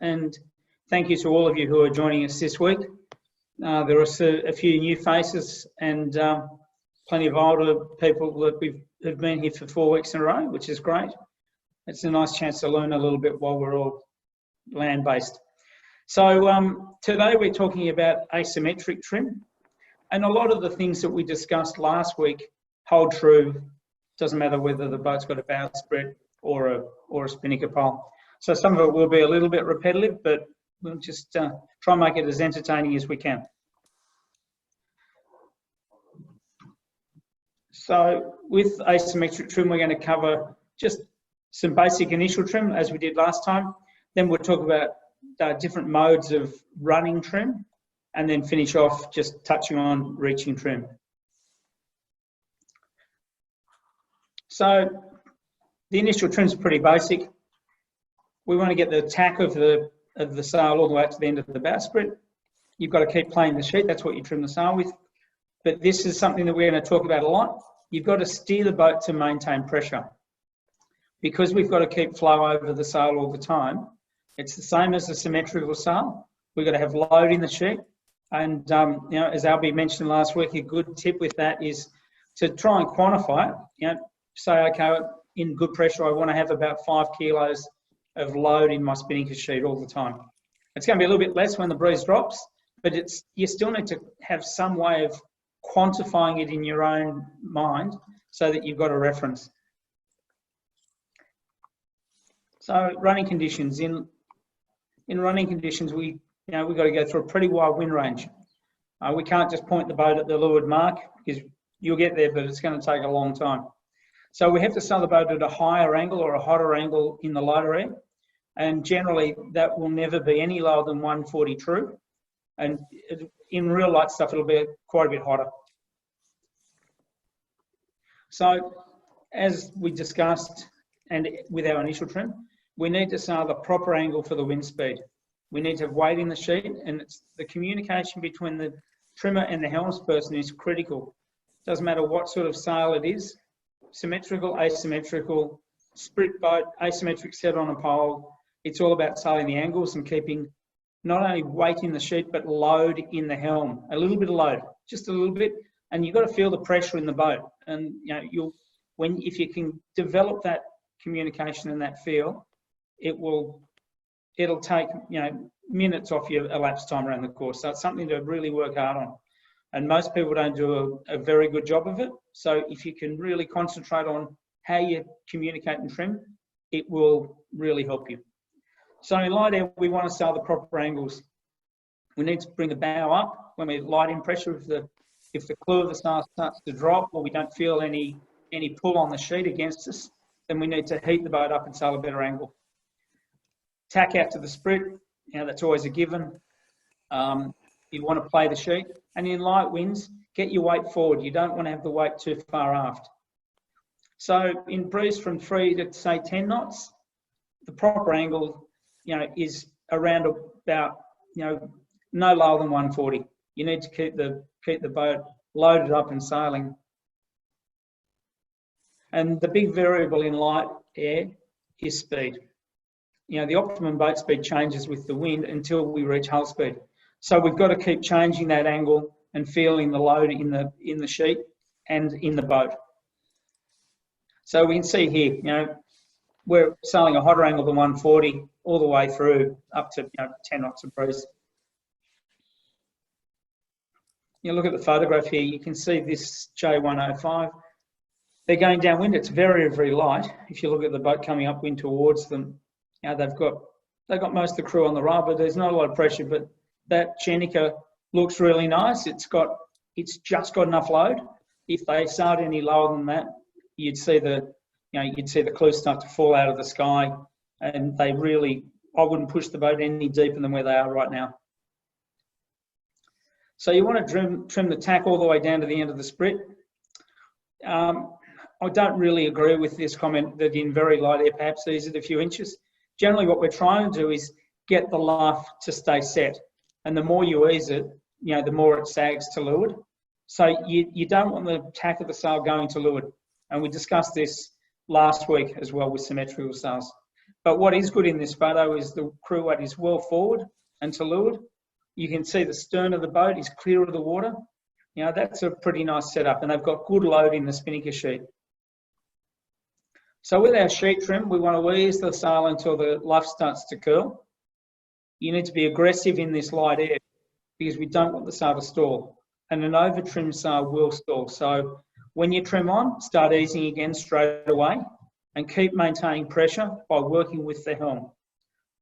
and thank you to all of you who are joining us this week. There are a few new faces and plenty of older people that have been here for 4 weeks in a row, which is great. It's a nice chance to learn a little bit while we're all land-based. So today we're talking about asymmetric trim, and a lot of the things that we discussed last week hold true. Doesn't matter whether the boat's got a bowsprit or a spinnaker pole. So some of it will be a little bit repetitive, but we'll just try and make it as entertaining as we can. So with asymmetric trim, we're going to cover just some basic initial trim as we did last time. Then we'll talk about different modes of running trim, and then finish off just touching on reaching trim. So the initial trim is pretty basic. We want to get the tack of the sail all the way up to the end of the bowsprit. You've got to keep playing the sheet. That's what you trim the sail with. But this is something that we're going to talk about a lot. You've got to steer the boat to maintain pressure. Because we've got to keep flow over the sail all the time, it's the same as a symmetrical sail. We've got to have load in the sheet. And you know, as Albie mentioned last week, a good tip with that is to try and quantify it. You know, say, okay, in good pressure, I want to have about 5 kilos of load in my spinnaker sheet all the time. It's going to be a little bit less when the breeze drops, but you still need to have some way of quantifying it in your own mind so that you've got a reference. So running conditions. In running conditions, we've got to go through a pretty wide wind range. We can't just point the boat at the leeward mark, because you'll get there, but it's going to take a long time. So we have to sail the boat at a higher angle or a hotter angle in the lighter air. And generally, that will never be any lower than 140 true. And in real light stuff, it'll be quite a bit hotter. So as we discussed, and with our initial trim, we need to sail the proper angle for the wind speed. We need to have weight in the sheet, and it's the communication between the trimmer and the helmsperson is critical. Doesn't matter what sort of sail it is, symmetrical, asymmetrical, sprit boat, asymmetric set on a pole. It's all about sailing the angles and keeping not only weight in the sheet, but load in the helm. A little bit of load, just a little bit, and you've got to feel the pressure in the boat. And you know, if you can develop that communication and that feel, it'll take minutes off your elapsed time around the course. So it's something to really work hard on. And most people don't do a very good job of it. So if you can really concentrate on how you communicate and trim, it will really help you. So in light air, we want to sail the proper angles. We need to bring the bow up when we're light in pressure. If the clue of the sail starts to drop, or we don't feel any pull on the sheet against us, then we need to heat the boat up and sail a better angle. Tack out to the sprit, that's always a given. You want to play the sheet. And in light winds, get your weight forward. You don't want to have the weight too far aft. So in breeze from 3 to say 10 knots, the proper angle, is around about, no lower than 140. You need to keep the boat loaded up and sailing. And the big variable in light air is speed. The optimum boat speed changes with the wind until we reach hull speed. So we've got to keep changing that angle and feeling the load in the sheet and in the boat. So we can see here, we're sailing a hotter angle than 140 all the way through up to 10 knots of breeze. You look at the photograph here, you can see this J105. They're going downwind. It's very, very light. If you look at the boat coming upwind towards them, they've got most of the crew on the rail, but there's not a lot of pressure. But that Chenica looks really nice. It's just got enough load. If they sailed any lower than that, you'd see the clue start to fall out of the sky, and I wouldn't push the boat any deeper than where they are right now. So you want to trim the tack all the way down to the end of the sprit. I don't really agree with this comment that in very light air, perhaps ease it a few inches. Generally, what we're trying to do is get the luff to stay set. And the more you ease it, the more it sags to leeward. So you don't want the tack of the sail going to leeward. And we discussed this last week as well with symmetrical sails. But what is good in this photo is the crew weight is well forward and to leeward. You can see the stern of the boat is clear of the water. You know, that's a pretty nice setup, and they've got good load in the spinnaker sheet. So with our sheet trim, we want to ease the sail until the luff starts to curl. You need to be aggressive in this light air because we don't want the sail to stall. And an over-trimmed sail will stall. So when you trim on, start easing again straight away and keep maintaining pressure by working with the helm.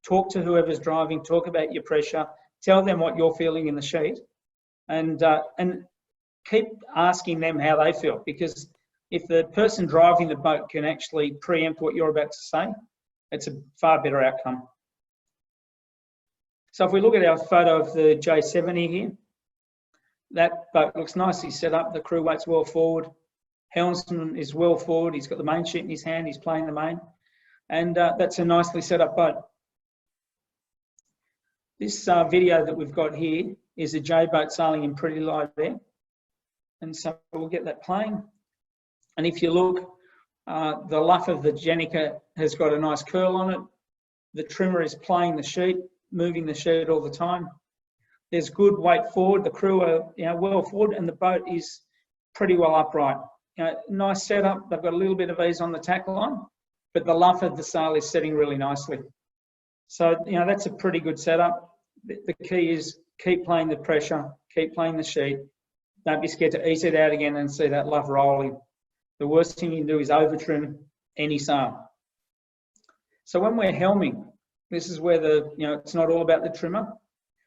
Talk to whoever's driving, talk about your pressure, tell them what you're feeling in the sheet, and keep asking them how they feel, because if the person driving the boat can actually preempt what you're about to say, it's a far better outcome. So if we look at our photo of the J70 here, that boat looks nicely set up. The crew weight's well forward. Helmsman is well forward. He's got the main sheet in his hand. He's playing the main. And that's a nicely set up boat. This video that we've got here is a J boat sailing in pretty light air. And so we'll get that playing. And if you look, the luff of the Jenica has got a nice curl on it. The trimmer is playing the sheet, moving the sheet all the time. There's good weight forward. The crew are well forward, and the boat is pretty well upright. Nice setup. They've got a little bit of ease on the tack line, but the luff of the sail is setting really nicely. So that's a pretty good setup. The key is keep playing the pressure, keep playing the sheet. Don't be scared to ease it out again and see that luff rolling. The worst thing you can do is over-trim any sail. So when we're helming, this is where it's not all about the trimmer.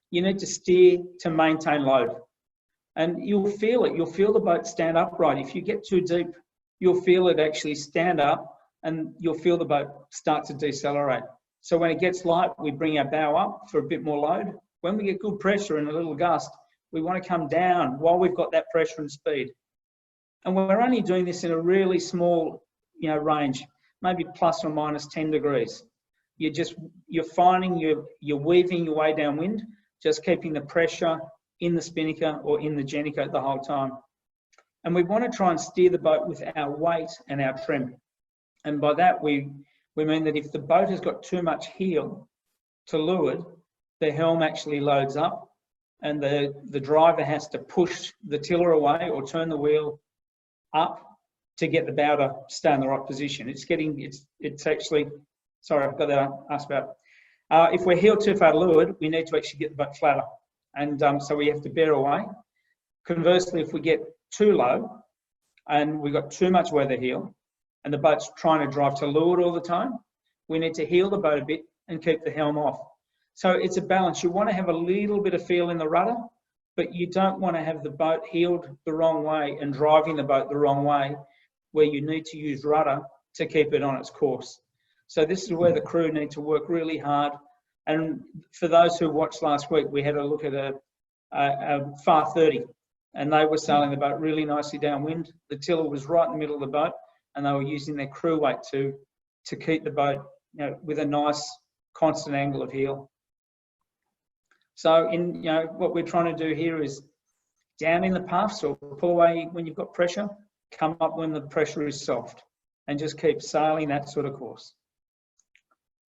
You need to steer to maintain load. And you'll feel it. You'll feel the boat stand upright. If you get too deep, you'll feel it actually stand up, and you'll feel the boat start to decelerate. So when it gets light, we bring our bow up for a bit more load. When we get good pressure and a little gust, we want to come down while we've got that pressure and speed. And we're only doing this in a really small, range, maybe plus or minus 10 degrees. You're finding you're weaving your way downwind, just keeping the pressure in the spinnaker or in the Jenica the whole time. And we want to try and steer the boat with our weight and our trim. And by that, we mean that if the boat has got too much heel to leeward, the helm actually loads up, and the driver has to push the tiller away or turn the wheel up to get the bow to stay in the right position. It's actually, sorry, I've got that asked about. If we're heel too far to leeward, we need to actually get the boat flatter. And so we have to bear away. Conversely, if we get too low and we've got too much weather heel and the boat's trying to drive to leeward all the time, we need to heel the boat a bit and keep the helm off. So it's a balance. You want to have a little bit of feel in the rudder, but you don't want to have the boat heeled the wrong way and driving the boat the wrong way, where you need to use rudder to keep it on its course. So this is where the crew need to work really hard. And for those who watched last week, we had a look at a FAR 30, and they were sailing the boat really nicely downwind. The tiller was right in the middle of the boat, and they were using their crew weight to keep the boat with a nice constant angle of heel. So what we're trying to do here is down in the puffs, or pull away when you've got pressure, come up when the pressure is soft, and just keep sailing that sort of course.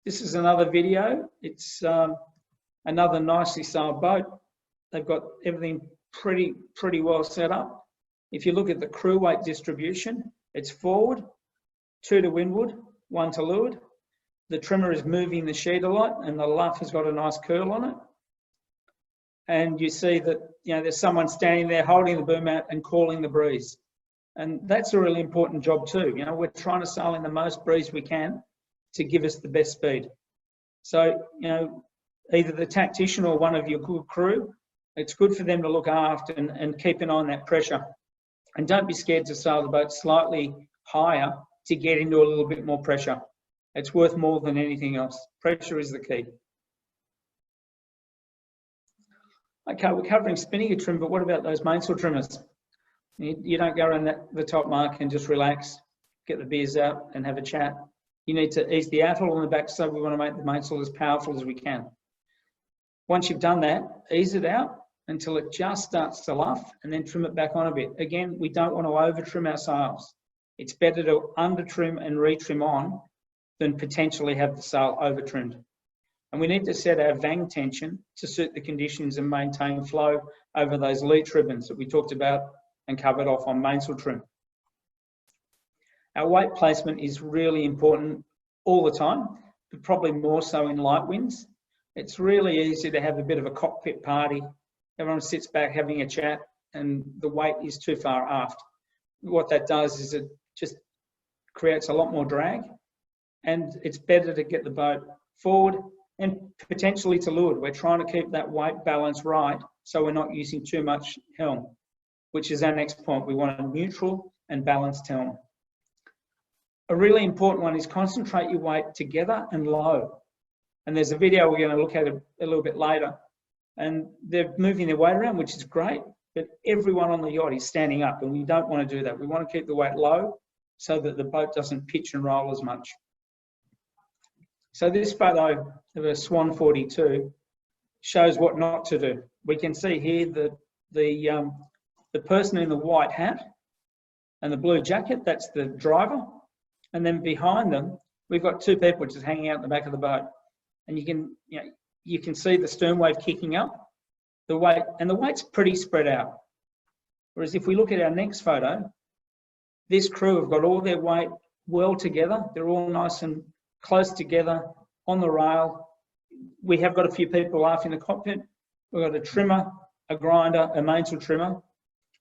This is another video. It's another nicely sailed boat. They've got everything pretty well set up. If you look at the crew weight distribution, it's forward, 2 to windward, 1 to leeward. The trimmer is moving the sheet a lot, and the luff has got a nice curl on it. And you see that there's someone standing there holding the boom out and calling the breeze. And that's a really important job too. We're trying to sail in the most breeze we can to give us the best speed. So, either the tactician or one of your good crew, it's good for them to look after and keep an eye on that pressure. And don't be scared to sail the boat slightly higher to get into a little bit more pressure. It's worth more than anything else. Pressure is the key. Okay, we're covering spinnaker trim, but what about those mainsail trimmers? You don't go around the top mark and just relax, get the beers out and have a chat. You need to ease the outhaul on the back, so we want to make the mainsail as powerful as we can. Once you've done that, ease it out until it just starts to luff, and then trim it back on a bit. Again, we don't want to over trim our sails. It's better to under trim and retrim on than potentially have the sail over trimmed. And we need to set our vang tension to suit the conditions and maintain flow over those leech ribbons that we talked about and covered off on mainsail trim. Our weight placement is really important all the time, but probably more so in light winds. It's really easy to have a bit of a cockpit party. Everyone sits back having a chat and the weight is too far aft. What that does is it just creates a lot more drag, and it's better to get the boat forward and potentially to leeward. We're trying to keep that weight balance right so we're not using too much helm, which is our next point. We want a neutral and balanced helm. A really important one is concentrate your weight together and low. And there's a video we're going to look at a little bit later, and they're moving their weight around, which is great, but everyone on the yacht is standing up, and we don't want to do that. We want to keep the weight low so that the boat doesn't pitch and roll as much. So this photo of a Swan 42 shows what not to do. We can see here that the person in the white hat and the blue jacket, that's the driver. And then behind them, we've got two people just hanging out in the back of the boat. And you can see the stern wave kicking up, the weight's pretty spread out. Whereas if we look at our next photo, this crew have got all their weight well together. They're all nice and close together on the rail. We have got a few people aft in the cockpit. We've got a trimmer, a grinder, a mainsail trimmer.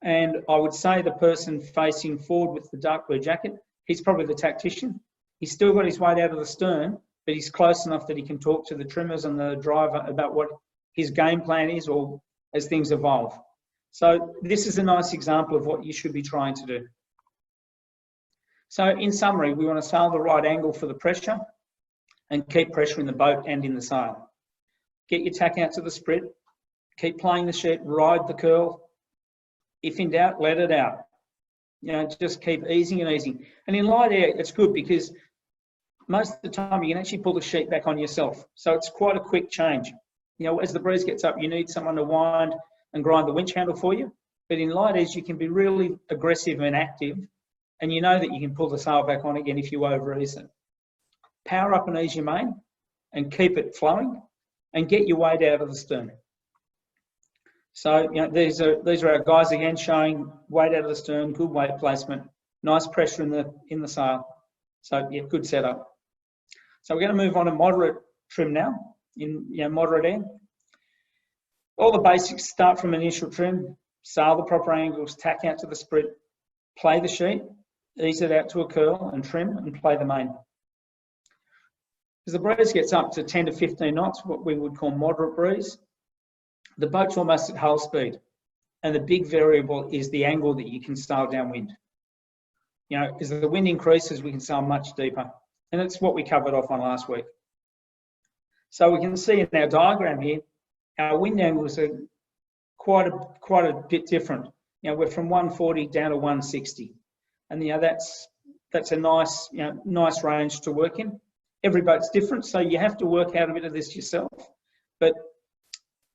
And I would say the person facing forward with the dark blue jacket, he's probably the tactician. He's still got his weight out of the stern, but he's close enough that he can talk to the trimmers and the driver about what his game plan is or as things evolve. So this is a nice example of what you should be trying to do. So in summary, we want to sail the right angle for the pressure and keep pressure in the boat and in the sail. Get your tack out to the sprit, keep playing the sheet, ride the curl. If in doubt, let it out. Just keep easing and easing. And in light air, it's good because most of the time you can actually pull the sheet back on yourself. So it's quite a quick change. As the breeze gets up, you need someone to wind and grind the winch handle for you. But in light airs, you can be really aggressive and active, and you know that you can pull the sail back on again if you over ease it. Power up and ease your main and keep it flowing and get your weight out of the stern. So these are our guys again showing weight out of the stern, good weight placement, nice pressure in the sail. So yeah, good setup. So we're going to move on to moderate trim now, in moderate air. All the basics start from initial trim, sail the proper angles, tack out to the sprit, play the sheet, ease it out to a curl and trim and play the main. As the breeze gets up to 10 to 15 knots, what we would call moderate breeze, the boat's almost at hull speed. And the big variable is the angle that you can sail downwind. As the wind increases, we can sail much deeper. And that's what we covered off on last week. So we can see in our diagram here, our wind angles are quite a bit different. We're from 140 down to 160. And that's a nice, nice range to work in. Every boat's different, so you have to work out a bit of this yourself. But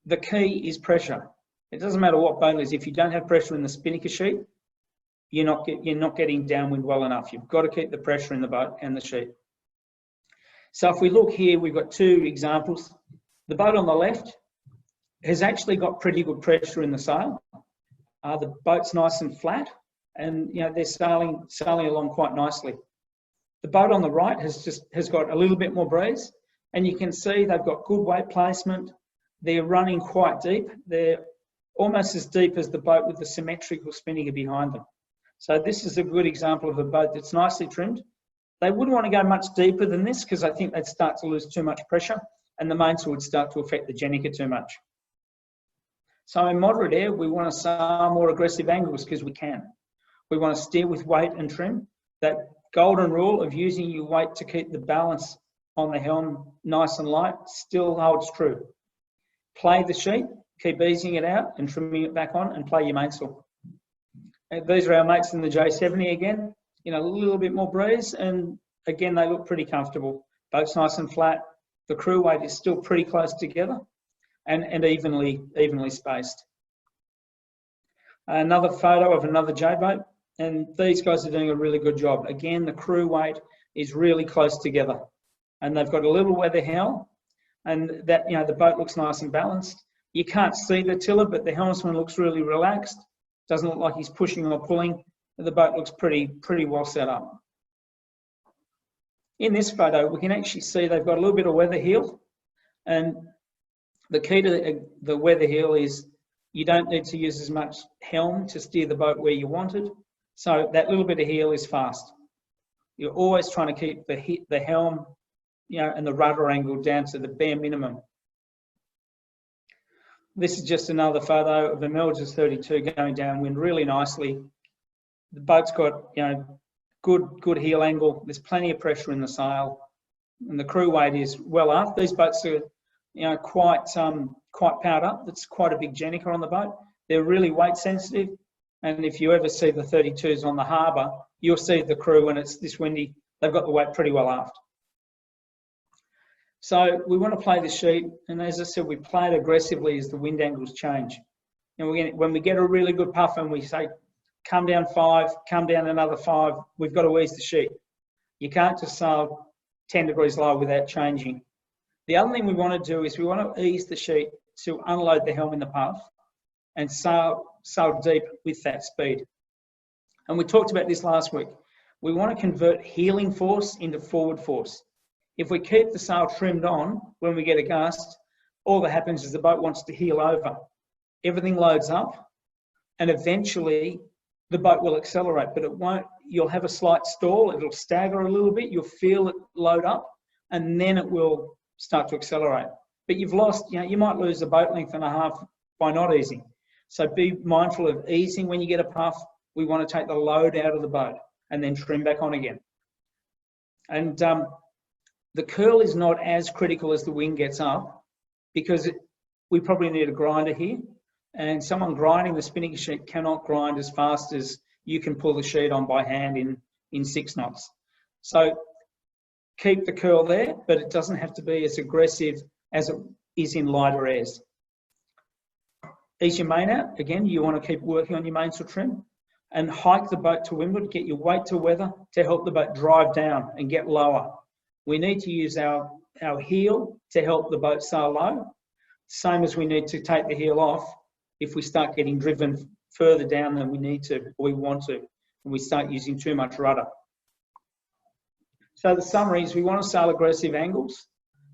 the key is pressure. It doesn't matter what boat it is. If you don't have pressure in the spinnaker sheet, you're not getting downwind well enough. You've got to keep the pressure in the boat and the sheet. So if we look here, we've got two examples. The boat on the left has actually got pretty good pressure in the sail. The boat's nice and flat, and they're sailing along quite nicely. The boat on the right has got a little bit more breeze, and you can see they've got good weight placement. They're running quite deep. They're almost as deep as the boat with the symmetrical spinnaker behind them. So this is a good example of a boat that's nicely trimmed. They wouldn't want to go much deeper than this because I think they'd start to lose too much pressure and the mainsail would start to affect the Jenica too much. So in moderate air, we want to sail more aggressive angles because we can. We want to steer with weight and trim. That golden rule of using your weight to keep the balance on the helm nice and light still holds true. Play the sheet, keep easing it out and trimming it back on and play your mainsail. And these are our mates in the J70 again. A little bit more breeze, and again, they look pretty comfortable. Boat's nice and flat. The crew weight is still pretty close together and evenly spaced. Another photo of another J boat, and these guys are doing a really good job. Again, the crew weight is really close together. And they've got a little weather helm, and that, the boat looks nice and balanced. You can't see the tiller, but the helmsman looks really relaxed. Doesn't look like he's pushing or pulling. The boat looks pretty well set up. In this photo, we can actually see they've got a little bit of weather heel, and the key to the weather heel is you don't need to use as much helm to steer the boat where you want it. So that little bit of heel is fast. You're always trying to keep the helm, and the rudder angle down to the bare minimum. This is just another photo of a Melges 32 going downwind really nicely. The boat's got, good heel angle. There's plenty of pressure in the sail, and the crew weight is well aft. These boats are, quite powered up. It's quite a big Jenica on the boat. They're really weight sensitive, and if you ever see the 32s on the harbour, you'll see the crew when it's this windy. They've got the weight pretty well aft. So we want to play the sheet, and as I said, we play it aggressively as the wind angles change. And when we get a really good puff and we say, come down 5, come down another 5, we've got to ease the sheet. You can't just sail 10 degrees lower without changing. The other thing we want to do is we want to ease the sheet to unload the helm in the puff and sail deep with that speed. And we talked about this last week. We want to convert heeling force into forward force. If we keep the sail trimmed on when we get a gust, all that happens is the boat wants to heel over. Everything loads up, and eventually the boat will accelerate, but it won't. You'll have a slight stall, it'll stagger a little bit, you'll feel it load up, and then it will start to accelerate. But you've lost, you might lose a boat length and a half by not easing. So be mindful of easing when you get a puff. We want to take the load out of the boat and then trim back on again. And the curl is not as critical as the wind gets up, because we probably need a grinder here, and someone grinding the spinning sheet cannot grind as fast as you can pull the sheet on by hand in 6 knots. So keep the curl there, but it doesn't have to be as aggressive as it is in lighter airs. Ease your main out. Again, you want to keep working on your mainsail trim, and hike the boat to windward, get your weight to weather to help the boat drive down and get lower. We need to use our heel to help the boat sail low, same as we need to take the heel off if we start getting driven further down than we need to or we want to, and we start using too much rudder. So the summary is we want to sail aggressive angles.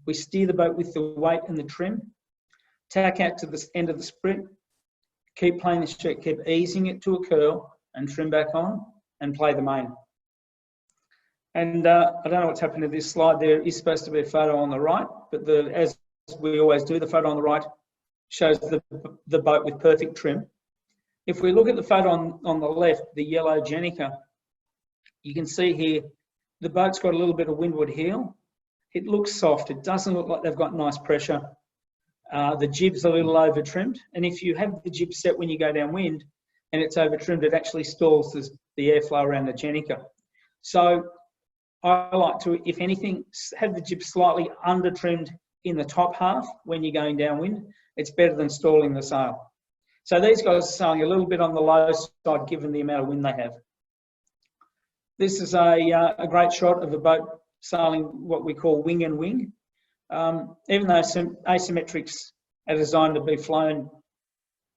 We steer the boat with the weight and the trim, tack out to the end of the sprint, keep playing the sheet, keep easing it to a curl and trim back on and play the main. And I don't know what's happened to this slide. There is supposed to be a photo on the right, but as we always do, the photo on the right shows the boat with perfect trim. If we look at the photo on the left, the yellow Jenica, you can see here the boat's got a little bit of windward heel. It looks soft. It doesn't look like they've got nice pressure. The jib's a little over trimmed, and if you have the jib set when you go downwind and it's over trimmed, it actually stalls the airflow around the Jenica. So I like to, if anything, have the jib slightly under trimmed in the top half when you're going downwind. It's better than stalling the sail. So these guys are sailing a little bit on the low side given the amount of wind they have. This is a great shot of a boat sailing what we call wing and wing. Even though some asymmetrics are designed to be flown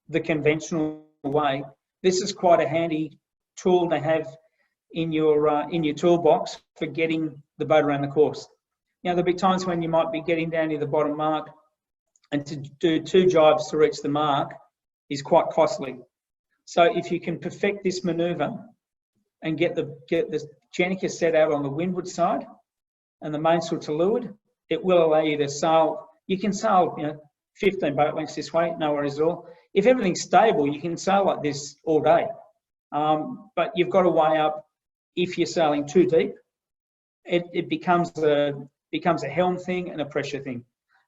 the conventional way, this is quite a handy tool to have in your toolbox for getting the boat around the course. There'll be times when you might be getting down near the bottom mark, and to do 2 jibes to reach the mark is quite costly. So if you can perfect this manoeuvre and get the Jenica set out on the windward side and the mainsail to leeward, it will allow you to sail. You can sail 15 boat lengths this way, no worries at all. If everything's stable, you can sail like this all day. But you've got to weigh up if you're sailing too deep. It becomes a helm thing and a pressure thing.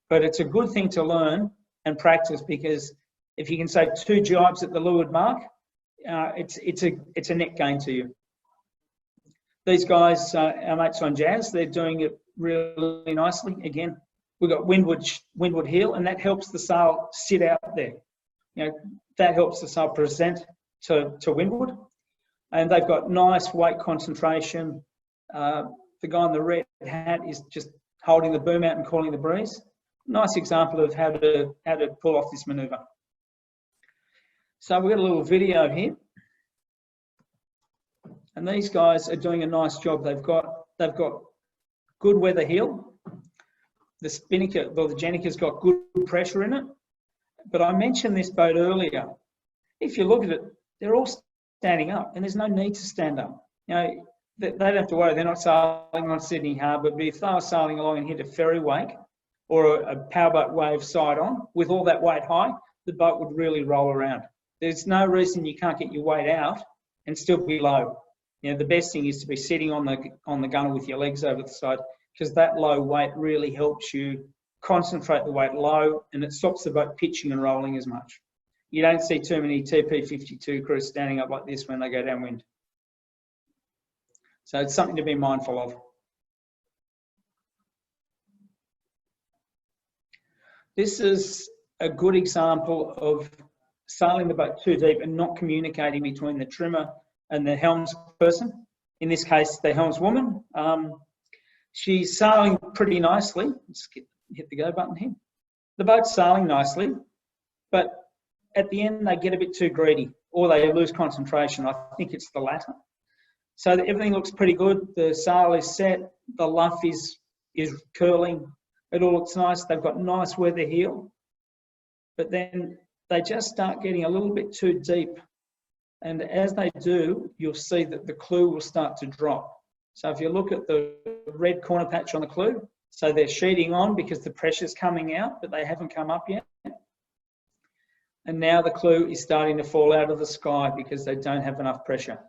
But it's a good thing to learn and practice, because if you can say 2 jibes at the leeward mark, it's a net gain to you. These guys, our mates on Jazz, they're doing it really nicely. Again, we've got windward heel, and that helps the sail sit out there. That helps the sail present to windward, and they've got nice weight concentration, the guy in the red hat is just holding the boom out and calling the breeze. Nice example of how to pull off this manoeuvre. So we've got a little video here, and these guys are doing a nice job. They've got good weather heel. The spinnaker, well, the Jenniker's got good pressure in it. But I mentioned this boat earlier. If you look at it, they're all standing up, and there's no need to stand up. You know, they don't have to worry. They're not sailing on Sydney Harbour, but if they were sailing along and hit a ferry wake or a powerboat wave side on with all that weight high, the boat would really roll around. There's no reason you can't get your weight out and still be low. You know, the best thing is to be sitting on the gunwale with your legs over the side, because that low weight really helps you concentrate the weight low, and it stops the boat pitching and rolling as much. You don't see too many TP52 crews standing up like this when they go downwind. So it's something to be mindful of. This is a good example of sailing the boat too deep and not communicating between the trimmer and the helms person. In this case, the helmswoman. She's sailing pretty nicely. Let's hit the go button here. The boat's sailing nicely, but at the end they get a bit too greedy, or they lose concentration. I think it's the latter. So everything looks pretty good. The sail is set. The luff is curling. It all looks nice. They've got nice weather heel, but then they just start getting a little bit too deep. And as they do, you'll see that the clue will start to drop. So if you look at the red corner patch on the clue, so they're sheeting on because the pressure's coming out, but they haven't come up yet. And now the clue is starting to fall out of the sky because they don't have enough pressure.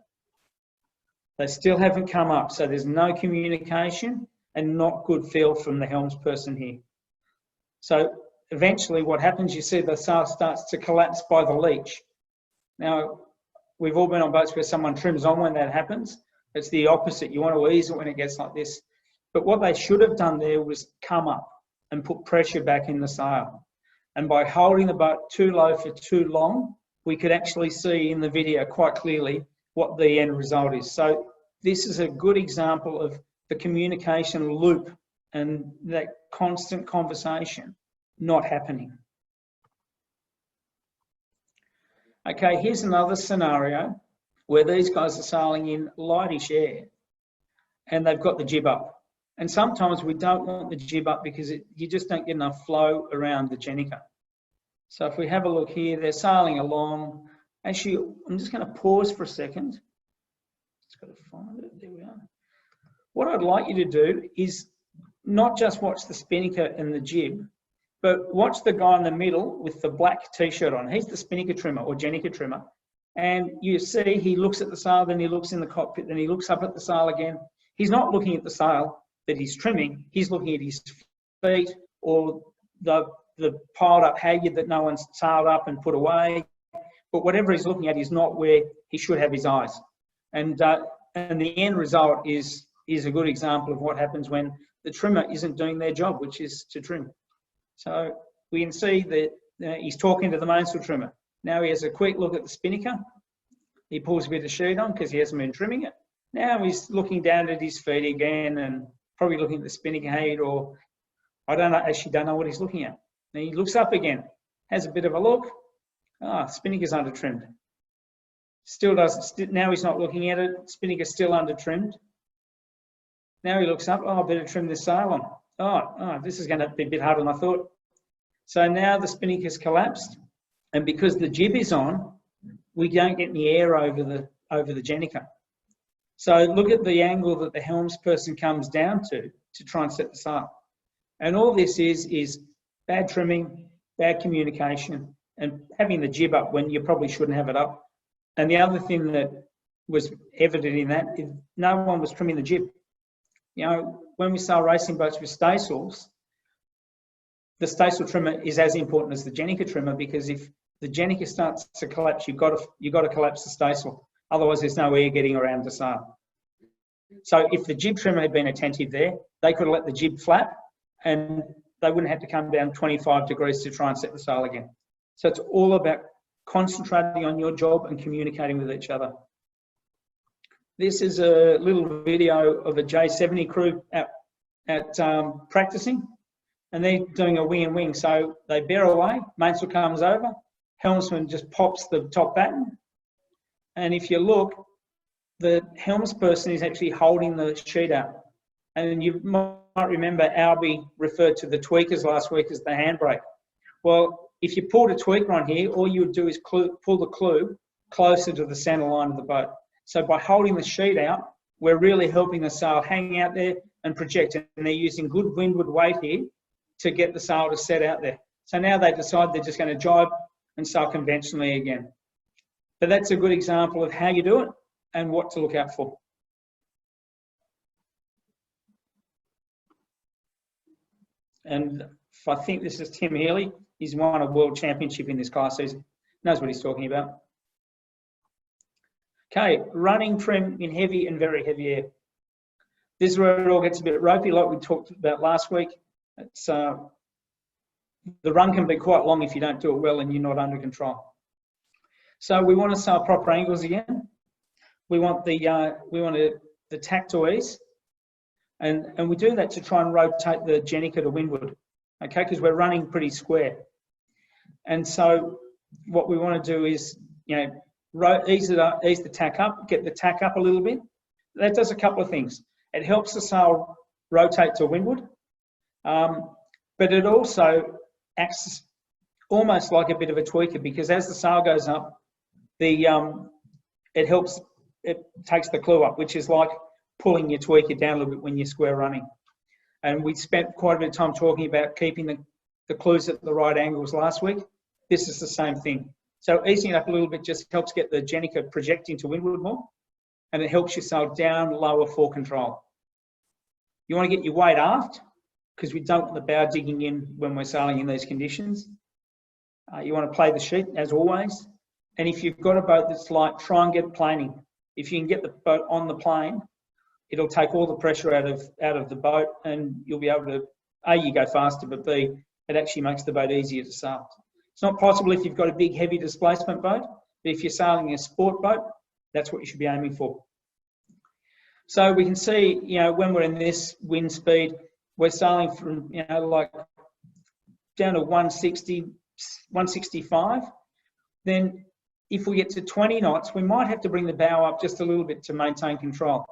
They still haven't come up, so there's no communication and not good feel from the helms person here. So eventually what happens, you see the sail starts to collapse by the leech. Now, we've all been on boats where someone trims on when that happens. It's the opposite. You want to ease it when it gets like this. But what they should have done there was come up and put pressure back in the sail. And by holding the boat too low for too long, we could actually see in the video quite clearly what the end result is. So this is a good example of the communication loop and that constant conversation not happening. Okay, here's another scenario where these guys are sailing in lightish air and they've got the jib up. And sometimes we don't want the jib up because you just don't get enough flow around the Jenica. So if we have a look here, they're sailing along. Actually, I'm just going to pause for a second. Just got to find it. There we are. What I'd like you to do is not just watch the spinnaker and the jib, but watch the guy in the middle with the black t-shirt on. He's the spinnaker trimmer or Jenica trimmer. And you see he looks at the sail, then he looks in the cockpit, then he looks up at the sail again. He's not looking at the sail that he's trimming. He's looking at his feet or the piled up halyard that no one's sailed up and put away. But whatever he's looking at is not where he should have his eyes. And the end result is a good example of what happens when the trimmer isn't doing their job, which is to trim. So we can see that he's talking to the mainsail trimmer. Now he has a quick look at the spinnaker. He pulls a bit of sheet on because he hasn't been trimming it. Now he's looking down at his feet again and probably looking at the spinnaker head, or I actually don't know what he's looking at. Then he looks up again, has a bit of a look. Spinnaker's under trimmed. Still doesn't, now he's not looking at it. Spinnaker's still under trimmed. Now he looks up, I better trim this sail on. This is going to be a bit harder than I thought. So now the spinnaker's collapsed, and because the jib is on, we don't get any air over the Jenica. So look at the angle that the helms person comes down to try and set the sail. And all this is bad trimming, bad communication, and having the jib up when you probably shouldn't have it up. And the other thing that was evident in that is no one was trimming the jib. You know, when we sail racing boats with staysails, the staysail trimmer is as important as the Jenica trimmer, because if the Jenica starts to collapse, you've got to collapse the staysail. Otherwise, there's no air getting around the sail. So if the jib trimmer had been attentive there, they could have let the jib flap and they wouldn't have to come down 25 degrees to try and set the sail again. So it's all about concentrating on your job and communicating with each other. This is a little video of a J70 crew at practicing, and they're doing a wing and wing. So they bear away, mainsail comes over, helmsman just pops the top batten, and if you look, the helmsperson is actually holding the sheet out. And you might remember Albie referred to the tweakers last week as the handbrake. Well, if you pulled a tweaker on here, all you would do is pull the clue closer to the centre line of the boat. So by holding the sheet out, we're really helping the sail hang out there and project. And they're using good windward weight here to get the sail to set out there. So now they decide they're just going to jibe and sail conventionally again. But that's a good example of how you do it and what to look out for. And I think this is Tim Healy. He's won a world championship in this class season. Knows what he's talking about. Okay, running trim in heavy and very heavy air. This is where it all gets a bit ropey, like we talked about last week. It's the run can be quite long if you don't do it well and you're not under control. So we want to sail proper angles again. We want the tack to ease, and we do that to try and rotate the Jenica to windward, okay? Because we're running pretty square, and so what we want to do is, you know, ease the tack up, get the tack up a little bit. That does a couple of things. It helps the sail rotate to windward, but it also acts almost like a bit of a tweaker, because as the sail goes up, it takes the clue up, which is like pulling your tweaker down a little bit when you're square running. And we spent quite a bit of time talking about keeping the clues at the right angles last week. This is the same thing. So easing it up a little bit just helps get the Jenica projecting to windward more, and it helps you sail down lower for control. You want to get your weight aft, because we don't want the bow digging in when we're sailing in these conditions. You want to play the sheet, as always. And if you've got a boat that's light, try and get planing. If you can get the boat on the plane, it'll take all the pressure out of the boat, and you'll be able to, A, you go faster, but B, it actually makes the boat easier to sail. It's not possible if you've got a big, heavy displacement boat, but if you're sailing a sport boat, that's what you should be aiming for. So we can see, you know, when we're in this wind speed, we're sailing from, you know, like down to 160, 165. Then if we get to 20 knots, we might have to bring the bow up just a little bit to maintain control.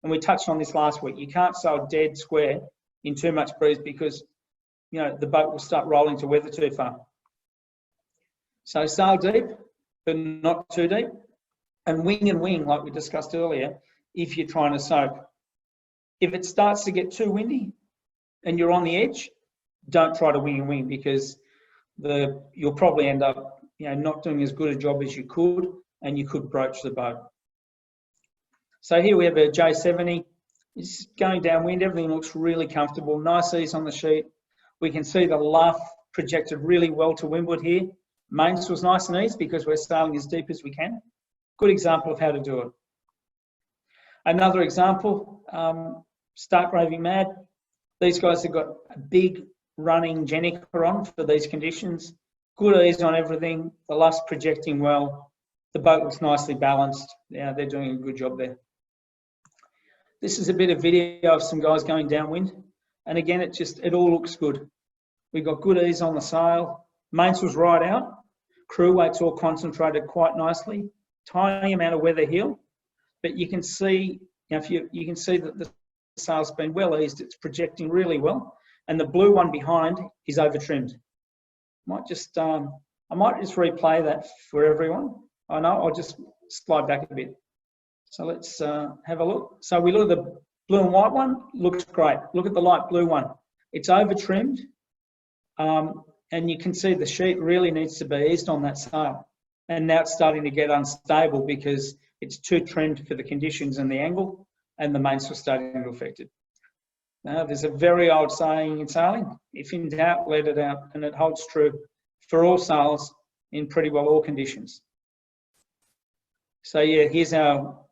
And we touched on this last week. You can't sail dead square in too much breeze, because, you know, the boat will start rolling to weather too far. So sail deep, but not too deep. And wing, like we discussed earlier, if you're trying to soak. If it starts to get too windy and you're on the edge, don't try to wing, because you'll probably end up, you know, not doing as good a job as you could, and you could broach the boat. So here we have a J70. It's going downwind. Everything looks really comfortable. Nice ease on the sheet. We can see the luff projected really well to windward here. Mainsail's nice and easy because we're sailing as deep as we can. Good example of how to do it. Another example, Stark Raving Mad. These guys have got a big running Jenica on for these conditions. Good ease on everything. The luff's projecting well. The boat looks nicely balanced. Yeah, they're doing a good job there. This is a bit of video of some guys going downwind. And again, it all looks good. We've got good ease on the sail. Mainsail's right out. Crew weight's all concentrated quite nicely. Tiny amount of weather heel. But you can see, you know, you can see that the sail's been well eased. It's projecting really well. And the blue one behind is over trimmed. I might just replay that for everyone. I know, I'll just slide back a bit. So let's have a look. So we look at the blue and white one, looks great. Look at the light blue one. It's over trimmed, and you can see the sheet really needs to be eased on that sail. And now it's starting to get unstable because it's too trimmed for the conditions and the angle, and the mainsail's starting to affect it. Now, there's a very old saying in sailing, if in doubt, let it out, and it holds true for all sails in pretty well all conditions. So yeah, here's our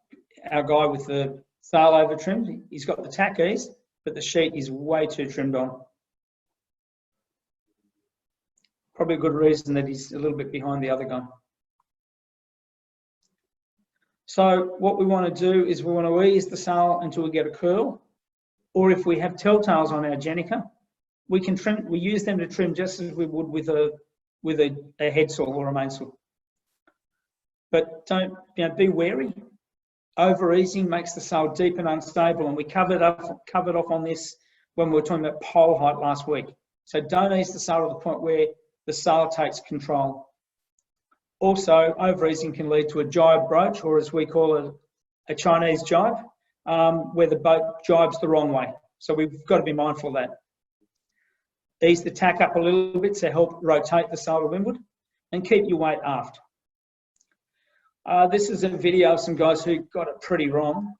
guy with the sail over trimmed. He's got the tack ease, but the sheet is way too trimmed on. Probably a good reason that he's a little bit behind the other guy. So what we want to do is we want to ease the sail until we get a curl, or if we have telltales on our Jenica, we can trim. We use them to trim just as we would with a head saw or a mainsail. But don't, be wary. Over easing makes the sail deep and unstable, and we covered off on this when we were talking about pole height last week. So don't ease the sail to the point where the sail takes control. Also, over easing can lead to a jibe broach, or as we call it, a Chinese jibe, where the boat jibes the wrong way. So we've got to be mindful of that. Ease the tack up a little bit to help rotate the sail to windward, and keep your weight aft. This is a video of some guys who got it pretty wrong,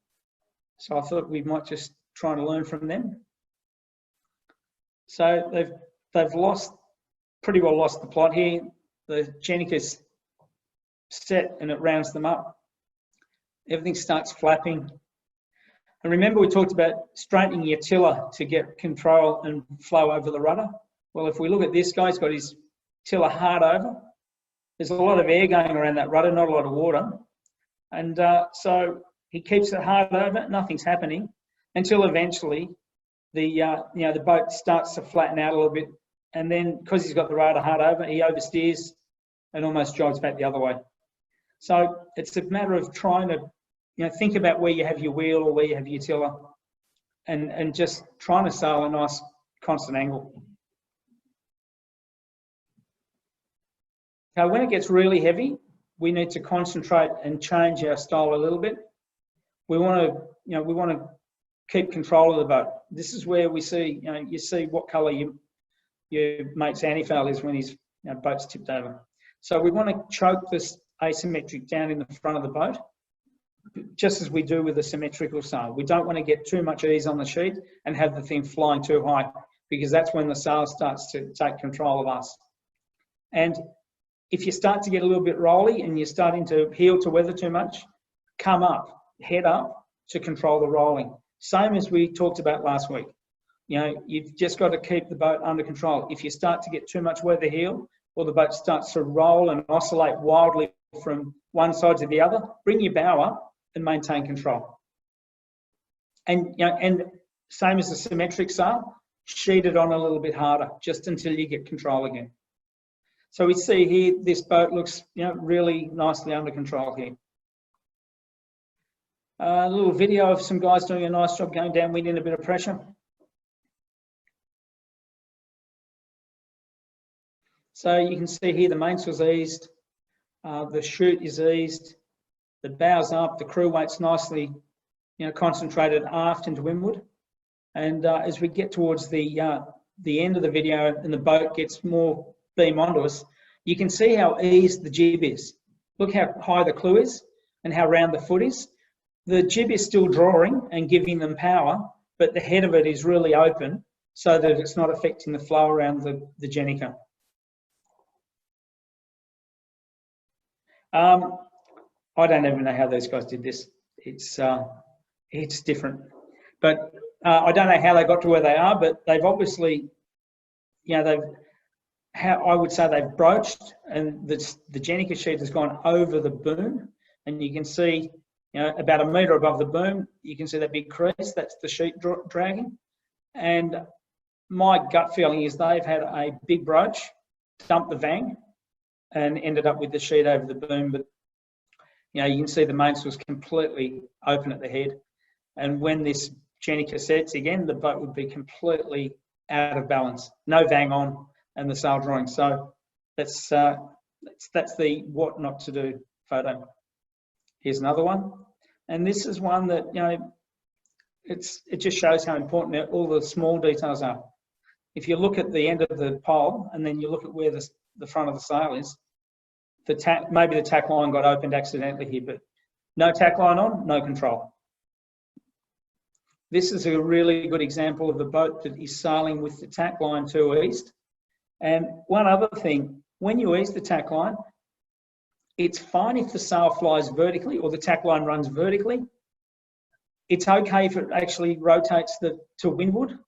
so I thought we might just try to learn from them. So they've pretty well lost the plot here. The Jenica's set and it rounds them up. Everything starts flapping. And remember, we talked about straightening your tiller to get control and flow over the rudder. Well, if we look at this guy, he's got his tiller hard over. There's a lot of air going around that rudder, not a lot of water. And so he keeps it hard over, nothing's happening, until eventually the boat starts to flatten out a little bit. And then, because he's got the rudder hard over, he oversteers and almost drives back the other way. So it's a matter of trying to, think about where you have your wheel or where you have your tiller, and just trying to sail a nice constant angle. Now, when it gets really heavy, we need to concentrate and change our style a little bit. We want to keep control of the boat. This is where we see, you see what colour your mate's antifoul is when his boat's tipped over. So we want to choke this asymmetric down in the front of the boat, just as we do with a symmetrical sail. We don't want to get too much ease on the sheet and have the thing flying too high, because that's when the sail starts to take control of us. And if you start to get a little bit rolly and you're starting to heel to weather too much, come up, head up to control the rolling. Same as we talked about last week. You've just got to keep the boat under control. If you start to get too much weather heel, or the boat starts to roll and oscillate wildly from one side to the other, bring your bow up and maintain control. And same as the symmetric sail, sheet it on a little bit harder, just until you get control again. So we see here, this boat looks really nicely under control here. A little video of some guys doing a nice job going downwind in a bit of pressure. So you can see here the mainsail's eased, the chute is eased, the bow's up, the crew weight's nicely concentrated aft into windward. And as we get towards the end of the video and the boat gets more beam onto us, you can see how eased the jib is. Look how high the clew is and how round the foot is. The jib is still drawing and giving them power, but the head of it is really open so that it's not affecting the flow around the Jenica. I don't even know how those guys did this. It's different, but I don't know how they got to where they are, but they've obviously, I would say they've broached, and the Jenica sheet has gone over the boom, and you can see, about 1 metre above the boom, you can see that big crease. That's the sheet dragging. And my gut feeling is they've had a big broach, dumped the vang, and ended up with the sheet over the boom. But you can see the mainsail's completely open at the head, and when this Jenica sets again, the boat would be completely out of balance, no vang on, and the sail drawing. So that's the what not to do photo. Here's another one, and this is one that it just shows how important all the small details are. If you look at the end of the pole and then you look at where the front of the sail is, maybe the tack line got opened accidentally here, but no tack line on, no control. This is a really good example of a boat that is sailing with the tack line too eased. And one other thing, when you ease the tack line, it's fine if the sail flies vertically or the tack line runs vertically. It's okay if it actually rotates to windward.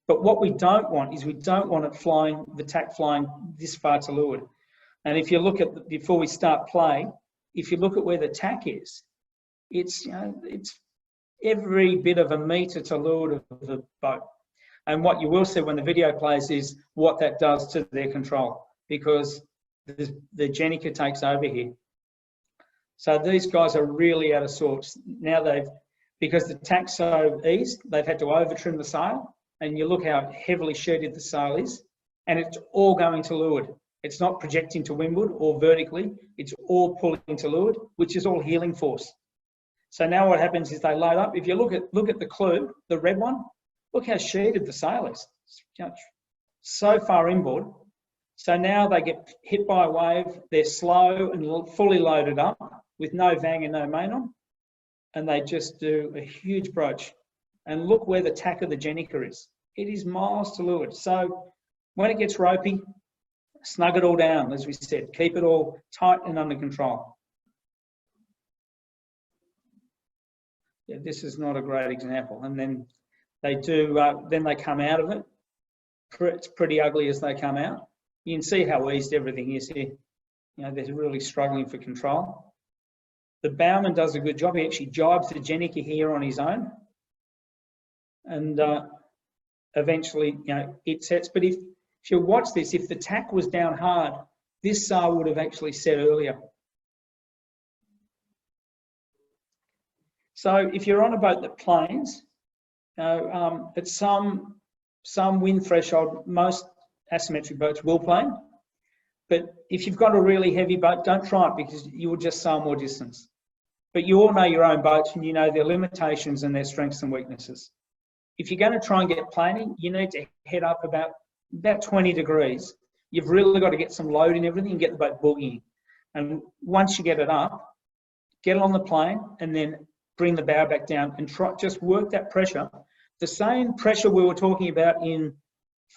But what we don't want is we don't want it flying, the tack flying this far to leeward. And if you look at, before we start play, if you look at where the tack is, It's, it's every bit of a metre to leeward of the boat. And what you will see when the video plays is what that does to their control, because the Jenica takes over here. So these guys are really out of sorts. Now because the tack's so eased, they've had to over trim the sail, and you look how heavily sheeted the sail is, and it's all going to leeward. It's not projecting to windward or vertically, it's all pulling to leeward, which is all heeling force. So now what happens is they load up. If you look at the clue, the red one, look how sheeted the sail is. It's so far inboard. So now they get hit by a wave, they're slow and fully loaded up with no vang and no main on, and they just do a huge broach. And look where the tack of the Jenica is. It is miles to leeward. So when it gets ropey, snug it all down, as we said. Keep it all tight and under control. Yeah, this is not a great example. And then they do, then they come out of it. It's pretty ugly as they come out. You can see how eased everything is here. They're really struggling for control. The bowman does a good job. He actually jibes the Jenica here on his own. And eventually, it sets. But if you watch this, if the tack was down hard, this sail would have actually set earlier. So if you're on a boat that planes, at some wind threshold, most asymmetric boats will plane. But if you've got a really heavy boat, don't try it, because you will just sail more distance. But you all know your own boats, and you know their limitations and their strengths and weaknesses. If you're going to try and get planing, you need to head up about 20 degrees. You've really got to get some load in everything and get the boat boogieing. And once you get it up, get it on the plane and then bring the bow back down and just work that pressure. The same pressure we were talking about in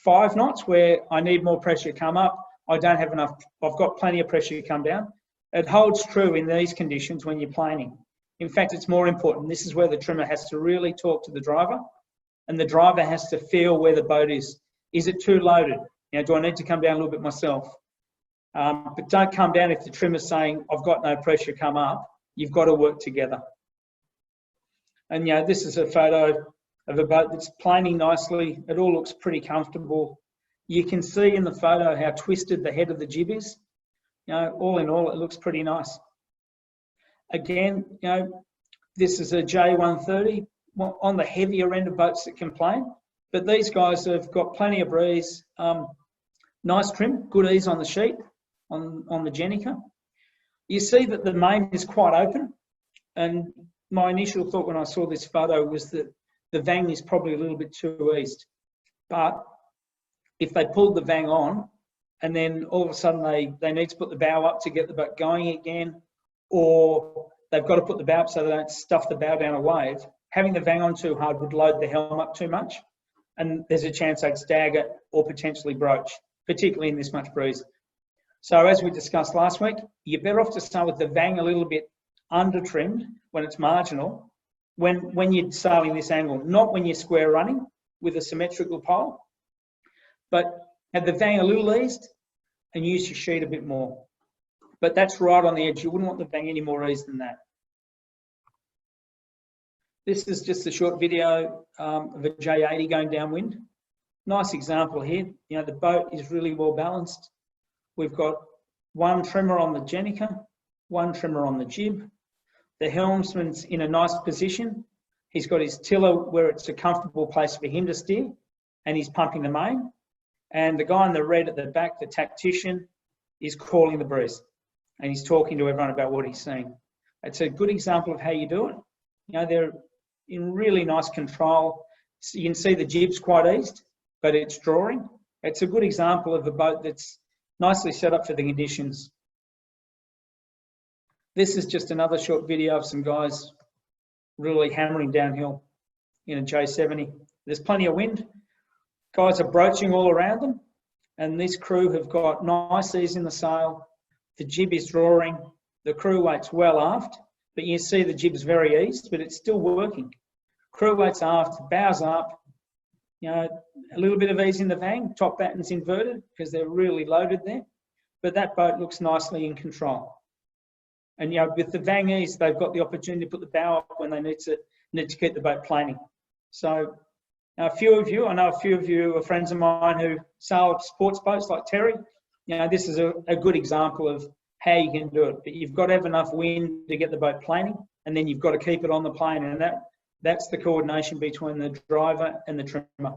5 knots, where I need more pressure to come up, I don't have enough, I've got plenty of pressure to come down. It holds true in these conditions when you're planing. In fact, it's more important. This is where the trimmer has to really talk to the driver, and the driver has to feel where the boat is. Is it too loaded? Do I need to come down a little bit myself? But don't come down if the trimmer's saying, I've got no pressure, come up. You've got to work together. And this is a photo of a boat that's planing nicely. It all looks pretty comfortable. You can see in the photo how twisted the head of the jib is. All in all, it looks pretty nice. Again, this is a J130 on the heavier end of boats that can plane, but these guys have got plenty of breeze, nice trim, good ease on the sheet, on the Jenica. You see that the main is quite open, and my initial thought when I saw this photo was that the vang is probably a little bit too eased. But if they pulled the vang on, and then all of a sudden they need to put the bow up to get the boat going again, or they've got to put the bow up so they don't stuff the bow down a wave, having the vang on too hard would load the helm up too much, and there's a chance they'd stagger or potentially broach, particularly in this much breeze. So as we discussed last week, you're better off to start with the vang a little bit under trimmed when it's marginal, when you're sailing this angle, not when you're square running with a symmetrical pole, but have the vang a little eased and use your sheet a bit more. But that's right on the edge. You wouldn't want the vang any more eased than that. This is just a short video of a J80 going downwind. Nice example here. The boat is really well balanced. We've got one trimmer on the Jenica, one trimmer on the jib. The helmsman's in a nice position. He's got his tiller where it's a comfortable place for him to steer, and he's pumping the main. And the guy in the red at the back, the tactician, is calling the breeze, and he's talking to everyone about what he's seeing. It's a good example of how you do it. They're in really nice control. So you can see the jib's quite eased, but it's drawing. It's a good example of a boat that's nicely set up for the conditions. This is just another short video of some guys really hammering downhill in a J70. There's plenty of wind. Guys are broaching all around them, and this crew have got nice ease in the sail. The jib is drawing. The crew weight's well aft, but you see the jib's very eased, but it's still working. Crew weight's aft, bows up, a little bit of ease in the vang, top batten's inverted because they're really loaded there, but that boat looks nicely in control. And with the Vangies, they've got the opportunity to put the bow up when they need to keep the boat planing. So I know a few of you are friends of mine who sail sports boats like Terry. This is a good example of how you can do it. But you've got to have enough wind to get the boat planing, and then you've got to keep it on the plane, and that's the coordination between the driver and the trimmer.